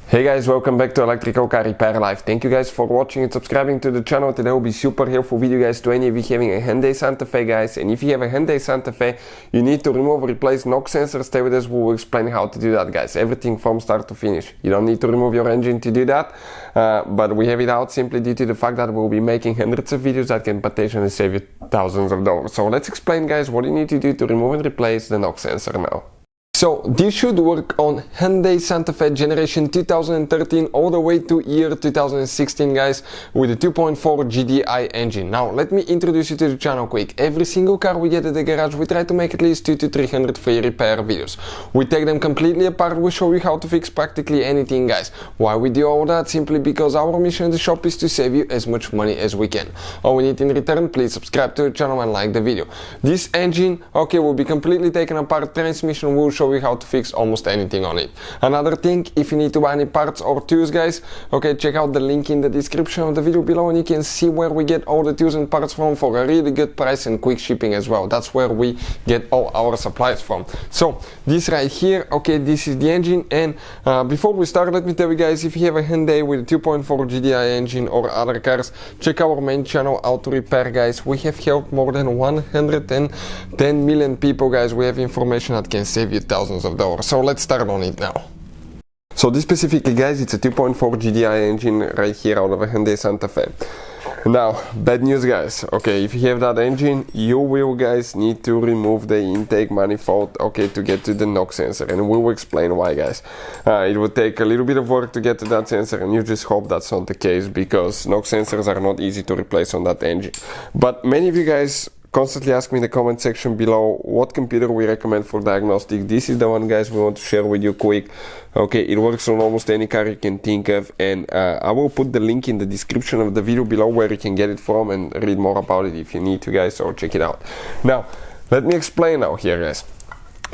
Hey guys, welcome back to Electrical Car Repair Live. Thank you guys for watching and subscribing to the channel. Today will be super helpful video guys to any of you having a Hyundai Santa Fe guys. And if you have a Hyundai Santa Fe, you need to remove or replace knock sensor. Stay with us, we will explain how to do that guys. Everything from start to finish. You don't need to remove your engine to do that, but we have it out simply due to the fact that we'll be making hundreds of videos that can potentially save you thousands of dollars. So let's explain guys what you need to do to remove and replace the knock sensor now. So this should work on Hyundai Santa Fe generation 2013 all the way to year 2016 guys, with a 2.4 GDI engine. Now let me introduce you to the channel quick. Every single car we get at the garage, we try to make at least 200 to 300 free repair videos. We take them completely apart, we show you how to fix practically anything guys. Why we do all that? Simply because our mission in the shop is to save you as much money as we can. All we need in return, please subscribe to the channel and like the video. This engine, okay, will be completely taken apart. Transmission will show you how to fix almost anything on it. Another thing, if you need to buy any parts or tools guys, okay, check out the link in the description of the video below and you can see where we get all the tools and parts from for a really good price and quick shipping as well. That's where we get all our supplies from. So this right here, okay, this is the engine. And before we start, let me tell you guys, if you have a Hyundai with a 2.4 GDI engine or other cars, check our main channel, Auto Repair guys. We have helped more than 110 million people guys. We have information that can save you thousands of dollars. So let's start on it now. So this specifically guys, it's a 2.4 GDI engine right here out of a Hyundai Santa Fe. Now, bad news guys, okay, if you have that engine, you will guys need to remove the intake manifold, okay, to get to the knock sensor, and we will explain why guys. It will take a little bit of work to get to that sensor, and you just hope that's not the case, because knock sensors are not easy to replace on that engine. But many of you guys constantly ask me in the comment section below what computer we recommend for diagnostic. This is the one guys we want to share with you quick. Okay, it works on almost any car you can think of, and I will put the link in the description of the video below where you can get it from and read more about it if you need to guys, so check it out. Now let me explain now here guys.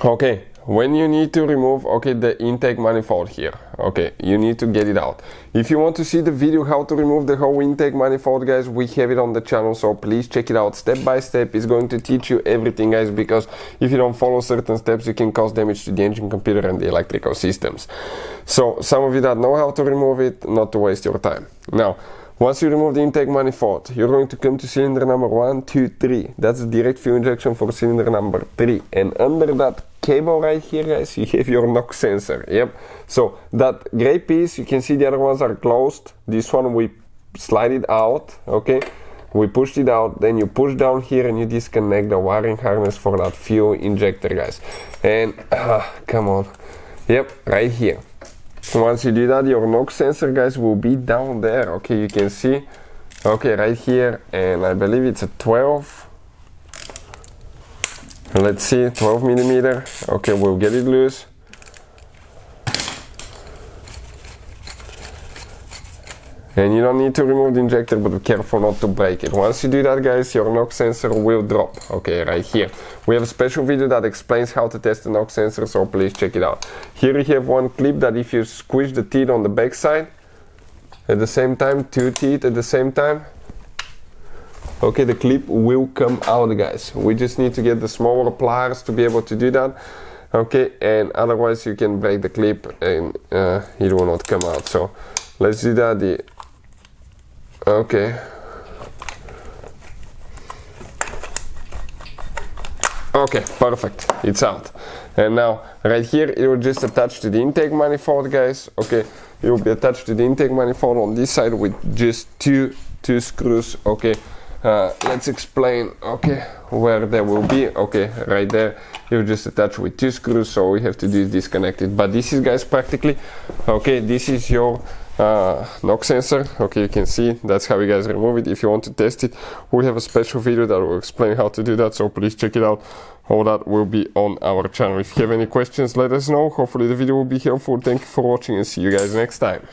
Okay, when you need to remove, okay, the intake manifold here, okay, you need to get it out. If you want to see the video how to remove the whole intake manifold guys, we have it on the channel, so please check it out step by step. It's going to teach you everything guys, because if you don't follow certain steps you can cause damage to the engine, computer and the electrical systems. So some of you that know how to remove it, not to waste your time. Now once you remove the intake manifold, you're going to come to cylinder number 1, 2, 3. That's the direct fuel injection for cylinder number 3. And under that cable right here guys, you have your knock sensor. Yep. So that gray piece, you can see the other ones are closed. This one we slide it out, okay. We pushed it out, then you push down here and you disconnect the wiring harness for that fuel injector guys. And come on. Yep, right here. Once you do that, your knock sensor guys will be down there, okay, you can see, okay, right here, and I believe it's a 12, let's see, 12 millimeter, okay, we'll get it loose. And you don't need to remove the injector, but be careful not to break it. Once you do that guys, your knock sensor will drop, okay, right here. We have a special video that explains how to test the knock sensor, so please check it out. Here you have one clip that if you squish the teeth on the back side, at the same time, 2 teeth at the same time, okay, the clip will come out guys. We just need to get the smaller pliers to be able to do that, okay, and otherwise you can break the clip and it will not come out. So let's do that. Okay. Okay, perfect. It's out. And now, right here, it will just attach to the intake manifold, guys. Okay, it will be attached to the intake manifold on this side with just two screws. Okay, let's explain. Okay, where they will be. Okay, right there. You just attach with 2 screws, so we have to do is disconnect it. But this is, guys, practically, okay, this is your knock sensor. Okay, you can see that's how you guys remove it. If you want to test it, we have a special video that will explain how to do that, so please check it out. All that will be on our channel. If you have any questions, let us know. Hopefully the video will be helpful. Thank you for watching and see you guys next time.